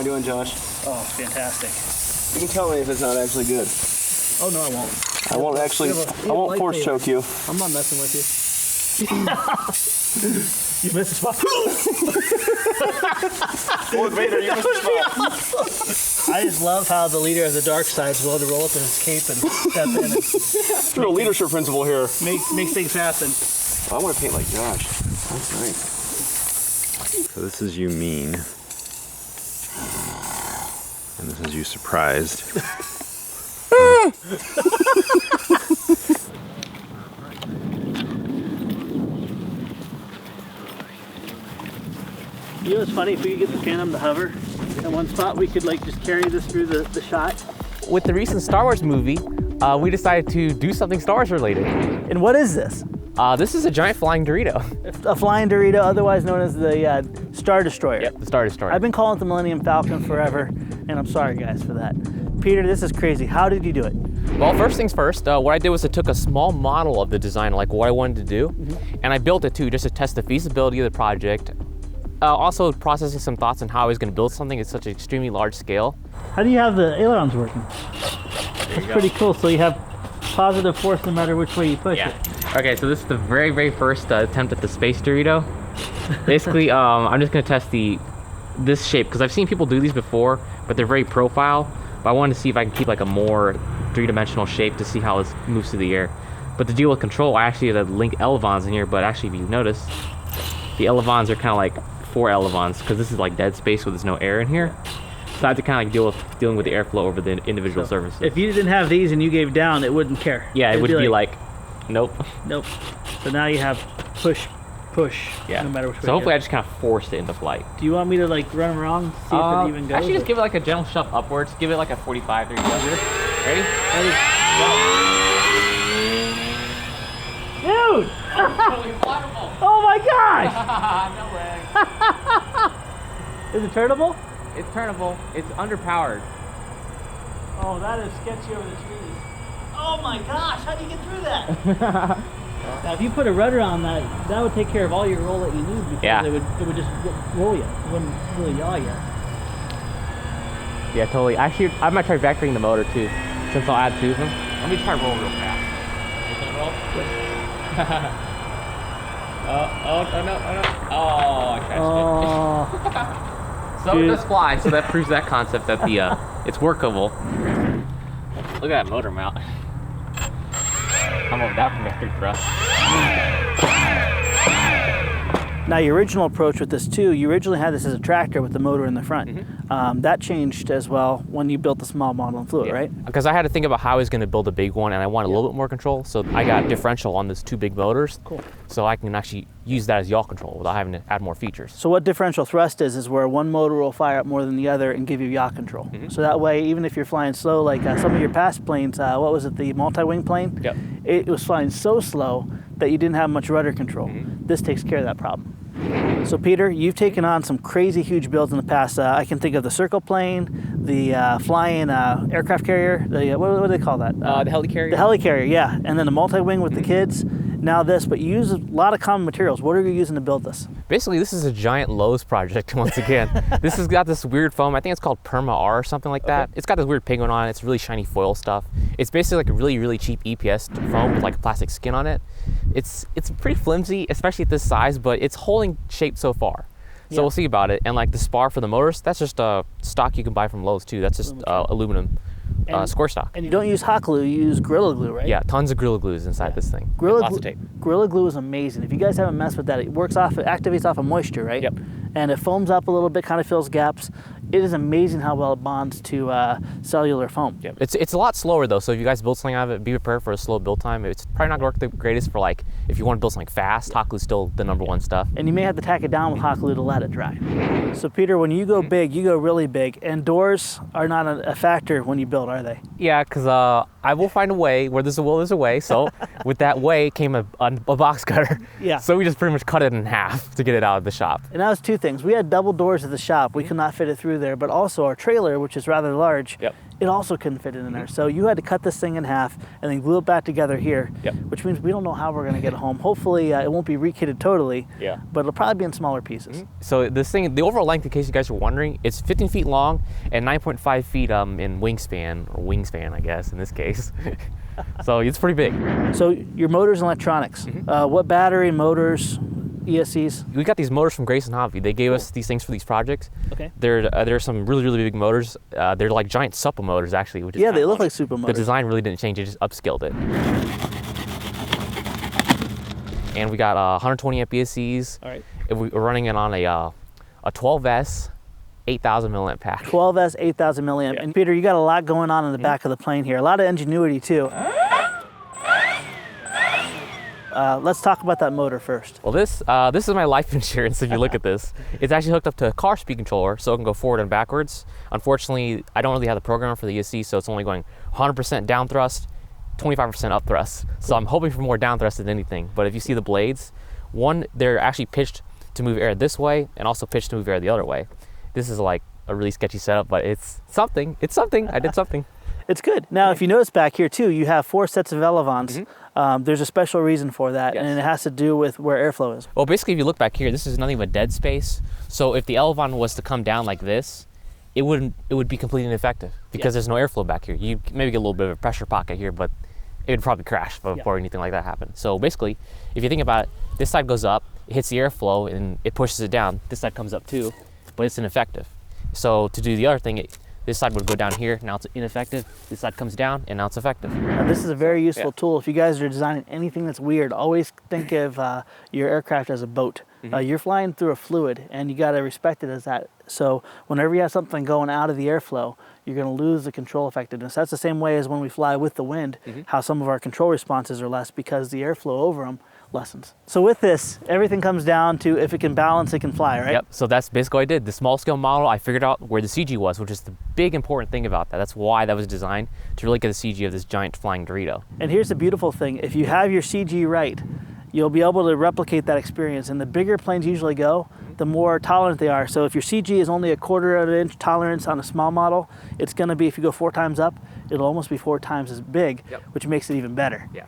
doing, Josh? Oh, it's fantastic. You can tell me if it's not actually good. Oh, no, I won't. I won't actually, I won't force choke you. I'm not messing with you. You missed the spot. Lord Vader, you missed the spot. I just love how the leader of the dark side is willing to roll up in his cape and step in and Real leadership principle here. make things happen. I want to paint like Josh. That's nice. So this is you mean. And this is you surprised. You know what's funny? If we could get the Phantom to hover at one spot, we could like just carry this through the shot. With the recent Star Wars movie, we decided to do something Star Wars related. And what is this? This is a giant flying Dorito. A flying Dorito, otherwise known as the Star Destroyer. Yep, the Star Destroyer. I've been calling it the Millennium Falcon forever, and I'm sorry guys for that. Peter, this is crazy. How did you do it? Well, first things first, what I did was I took a small model of the design, like what I wanted to do, and I built it too, just to test the feasibility of the project. Also processing some thoughts on how I was going to build something at such an extremely large scale. How do you have the ailerons working? That's pretty cool. So you have positive force no matter which way you push it. Okay, so this is the very, very first attempt at the Space Dorito. Basically, I'm just going to test this shape, because I've seen people do these before, but they're very profile. But I wanted to see if I can keep like a more three-dimensional shape to see how this moves through the air. But to deal with control, I actually had to link elevons in here, but actually if you notice, the elevons are kind of like 4 elevons, because this is like dead space where there's no air in here. So I had to kind of like dealing with the airflow over the individual surfaces. If you didn't have these and you gave down, it wouldn't care. Yeah, it would be like, nope. Nope. So now you have push, yeah. no matter which way. So hopefully I just kind of forced it into flight. Do you want me to like run around, see if it even goes? Actually, just give it like a gentle shove upwards. Give it like a 45 degree shove. Ready? Ready? Go. Dude! Totally flyable. Oh my gosh! No way. Is it turnable? It's turnable. It's underpowered. Oh, that is sketchy over the trees. Oh my gosh, how do you get through that? Now, if you put a rudder on that, that would take care of all your roll that you need, because it would just roll you. It wouldn't really yaw you. Yeah, totally. Actually, I might try vectoring the motor too, since I'll add 2 of them. Let me try roll real fast. You gonna roll? Oh no. Oh, I crashed it. So it does fly, so that proves that concept that it's workable. Look at that motor mount. I'm over that from vector thrust. Now, your original approach with this too, you originally had this as a tractor with the motor in the front. That changed as well when you built the small model and flew it, right? Because I had to think about how I was going to build a big one, and I wanted a little bit more control, so I got differential on those 2 big motors. Cool. So I can actually use that as yaw control without having to add more features. So what differential thrust is where one motor will fire up more than the other and give you yaw control. So that way, even if you're flying slow, like some of your past planes, what was it, the multi-wing plane? Yep. It was flying so slow that you didn't have much rudder control. This takes care of that problem. So Peter, you've taken on some crazy huge builds in the past. I can think of the circle plane, the flying aircraft carrier, what do they call that? The helicarrier? The helicarrier, yeah. And then the multi-wing with the kids. Now this, but you use a lot of common materials. What are you using to build this? Basically, this is a giant Lowe's project once again. This has got this weird foam. I think it's called Perma R or something like that. It's got this weird penguin on it. It's really shiny foil stuff. It's basically like a really, really cheap EPS foam with like a plastic skin on it. It's pretty flimsy, especially at this size, but it's holding shape so far. So we'll see about it. And like the spar for the motors, that's just a stock you can buy from Lowe's too. That's just aluminum score stock. And you don't use hot glue, you use Gorilla Glue, right? Yeah, tons of Gorilla Glues inside this thing. Lots of tape. Gorilla Glue is amazing. If you guys haven't messed with that, it activates off of moisture, right? Yep. And it foams up a little bit, kind of fills gaps. It is amazing how well it bonds to cellular foam. Yep. It's a lot slower though, so if you guys build something out of it, be prepared for a slow build time. It's probably not going to work the greatest for like, if you want to build something fast, hot glue's still the #1 stuff. And you may have to tack it down with hot glue to let it dry. So Peter, when you go big, you go really big, and doors are not a factor when you build, are they? Yeah, because I will find a way. Where there's a will, there's a way. So with that way came a box cutter. Yeah. So we just pretty much cut it in half to get it out of the shop. And that was 2 things. We had double doors at the shop. We could not fit it through through there, but also our trailer, which is rather large, Yep. it also couldn't fit in there. So you had to cut this thing in half and then glue it back together here, Yep. which means we don't know how we're going to get it home. Hopefully it won't be rekitted totally, Yeah. but it'll probably be in smaller pieces. So this thing, the overall length, in case you guys are wondering, it's 15 feet long and 9.5 feet in wingspan, I guess, in this case. So it's pretty big. So your motors and electronics, what battery, motors, ESCs? We got these motors from Grayson Hobby. They gave us these things for these projects. Okay. There's some really, really big motors. They're like giant supple motors, actually. Which is Yeah, kinda they look funny. like super The motors. design really didn't change, it just upscaled it. And we got 120 amp ESCs. All right. We're running it on a 12S 8,000 milliamp pack. 12S, 8,000 milliamp. Yeah. And Peter, you got a lot going on in the back of the plane here. A lot of ingenuity too. Let's talk about that motor first. Well, this is my life insurance. If you look at this, it's actually hooked up to a car speed controller, so it can go forward and backwards. Unfortunately, I don't really have the programmer for the ESC, so it's only going 100% down thrust, 25% up thrust. So I'm hoping for more down thrust than anything. But if you see the blades, one, they're actually pitched to move air this way and also pitched to move air the other way. This is like a really sketchy setup, but it's something. It's something. I did something. It's good. Now, if you notice back here too, you have 4 sets of elevons. There's a special reason for that, Yes. and it has to do with where airflow is. Well, basically, if you look back here, this is nothing but dead space. So if the elevon was to come down like this, it would be completely ineffective because there's no airflow back here. You maybe get a little bit of a pressure pocket here, but it would probably crash before anything like that happened. So basically, if you think about it, this side goes up, it hits the airflow, and it pushes it down. This side comes up too, but it's ineffective. So to do the other thing, this side would go down here, now it's ineffective. This side comes down, and now it's effective. Now, this is a very useful tool. If you guys are designing anything that's weird, always think of your aircraft as a boat. You're flying through a fluid, and you got to respect it as that. So whenever you have something going out of the airflow, you're going to lose the control effectiveness. That's the same way as when we fly with the wind, how some of our control responses are less because the airflow over them lessens. So with this, everything comes down to if it can balance, it can fly, right? Yep, so that's basically what I did. The small scale model, I figured out where the CG was, which is the big important thing about that. That's why that was designed, to really get the CG of this giant flying Dorito. And here's the beautiful thing. If you have your CG right, you'll be able to replicate that experience. And the bigger planes usually go, the more tolerant they are. So if your CG is only 1/4 of an inch tolerance on a small model, it's going to be, if you go 4 times up, it'll almost be 4 times as big, which makes it even better. Yeah.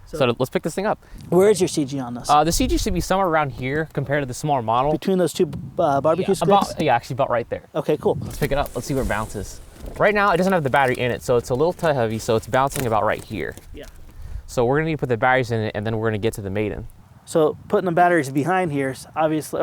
So let's pick this thing up. Where is your CG on this? The CG should be somewhere around here compared to the smaller model. Between those two barbecue sticks? Actually about right there. Okay, cool. Let's pick it up. Let's see where it bounces. Right now, it doesn't have the battery in it, so it's a little too heavy, so it's bouncing about right here. Yeah. So we're gonna need to put the batteries in it, and then we're gonna get to the maiden. So putting the batteries behind here is obviously,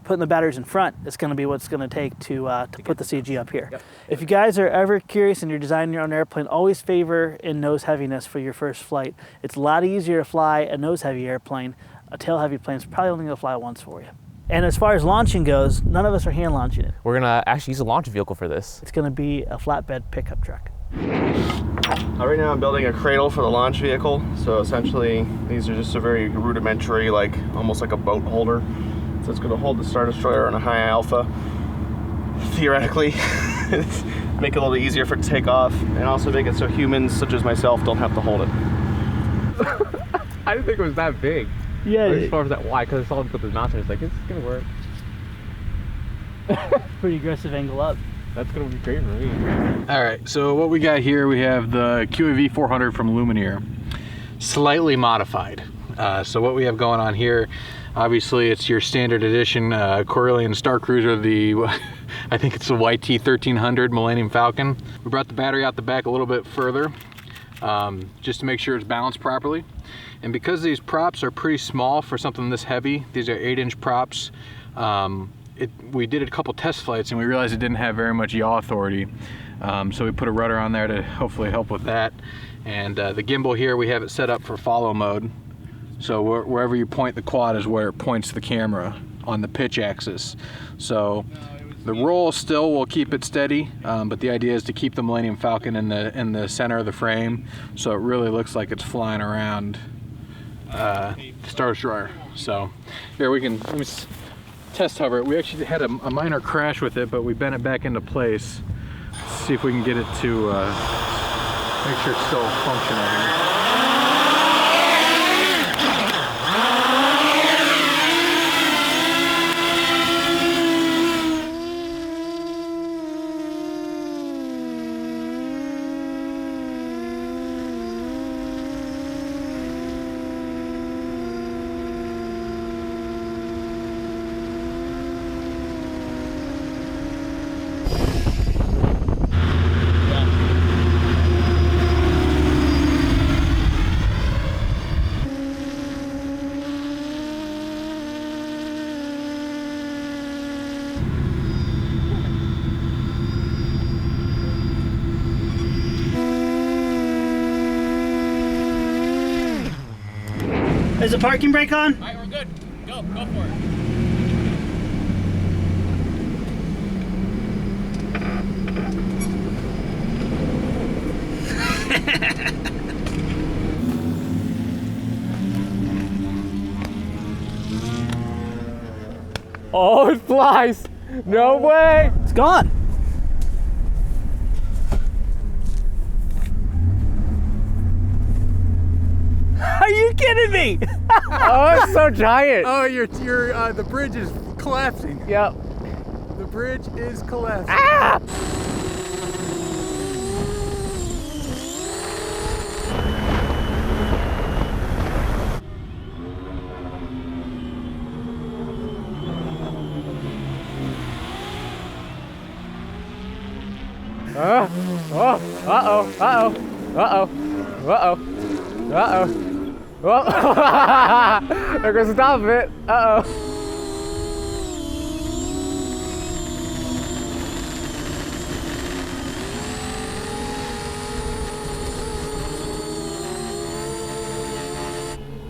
putting the batteries in front is going to be what's going to take to put the CG up here. Yep. If you guys are ever curious and you're designing your own airplane, always favor in nose heaviness for your first flight. It's a lot easier to fly a nose heavy airplane. A tail heavy plane is probably only going to fly once for you. And as far as launching goes, none of us are hand launching it. We're gonna actually use a launch vehicle for this. It's going to be a flatbed pickup truck. Right now I'm building a cradle for the launch vehicle. So essentially these are just a very rudimentary, like almost like a boat holder. So it's going to hold the Star Destroyer on a high alpha, theoretically. Make it a little easier for it to take off, and also make it so humans such as myself don't have to hold it. I didn't think it was that big. Yeah. As far as that wide, because I saw him put the mountain, it's like, it's gonna work. Pretty aggressive angle up. That's gonna be great for me. All right, so what we got here, we have the QAV 400 from Lumineer, slightly modified. So what we have going on here, obviously it's your standard edition Corellian Star Cruiser, the I think it's the YT 1300 Millennium Falcon. We brought the battery out the back a little bit further, just to make sure it's balanced properly. And because these props are pretty small for something this heavy, these are 8-inch props, we did a couple test flights and we realized it didn't have very much yaw authority. So we put a rudder on there to hopefully help with that. And the gimbal here, we have it set up for follow mode. So wherever you point the quad is where it points the camera on the pitch axis. So the roll still will keep it steady, but the idea is to keep the Millennium Falcon in the center of the frame, so it really looks like it's flying around Star Destroyer. So here let me test hover it. We actually had a minor crash with it, but we bent it back into place. Let's see if we can get it to make sure it's still functioning. Is the parking brake on? All right, we're good. Go for it. Oh, it flies! No way! It's gone. Are you kidding me? Oh, it's so giant! Oh, the bridge is collapsing. Yep. The bridge is collapsing. Ah! Uh-oh. There goes the top of it. Uh-oh.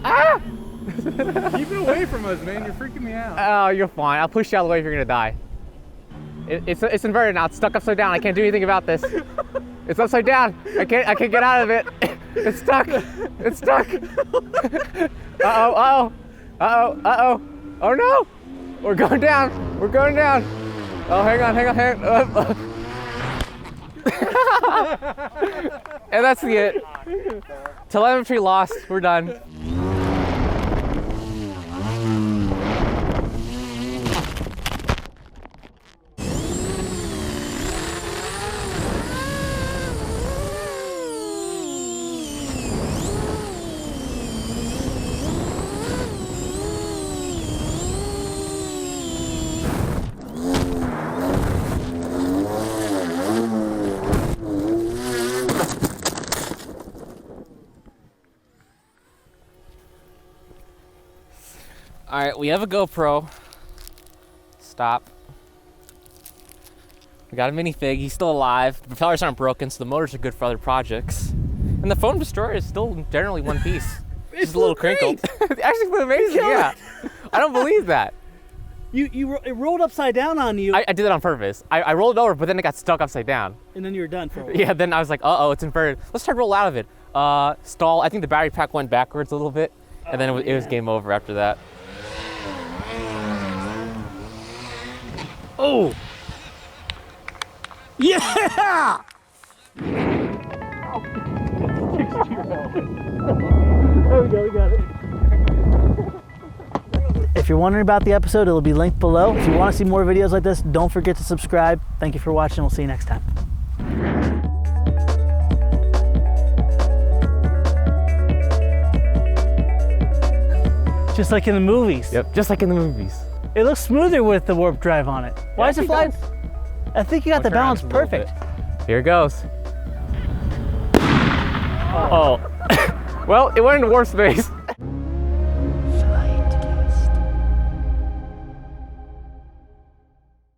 Ah! Keep it away from us, man. You're freaking me out. Oh, you're fine. I'll push you out of the way if you're gonna die. It's inverted now. It's stuck upside down. I can't do anything about this. It's upside down. I can't get out of it. It's stuck. It's stuck. Uh-oh. Oh no! We're going down. We're going down. Oh, hang on. And that's it. Telemetry lost. We're done. All right, we have a GoPro. Stop. We got a minifig. He's still alive. The propellers aren't broken, so the motors are good for other projects. And the foam destroyer is still generally one piece. Just a little crinkled. It actually flew amazing, yeah. I don't believe that. It rolled upside down on you. I did that on purpose. I rolled it over, but then it got stuck upside down. And then you were done for a while. Yeah, then I was like, uh-oh, it's inverted. Let's try to roll out of it. Stall. I think the battery pack went backwards a little bit, and then it was game over after that. Oh! Yeah! There we go, we got it. If you're wondering about the episode, it'll be linked below. If you want to see more videos like this, don't forget to subscribe. Thank you for watching. We'll see you next time. Just like in the movies. Yep, just like in the movies. It looks smoother with the warp drive on it. Why is it flying? I think you got the balance perfect. Here it goes. Oh. Well, it went into warp space.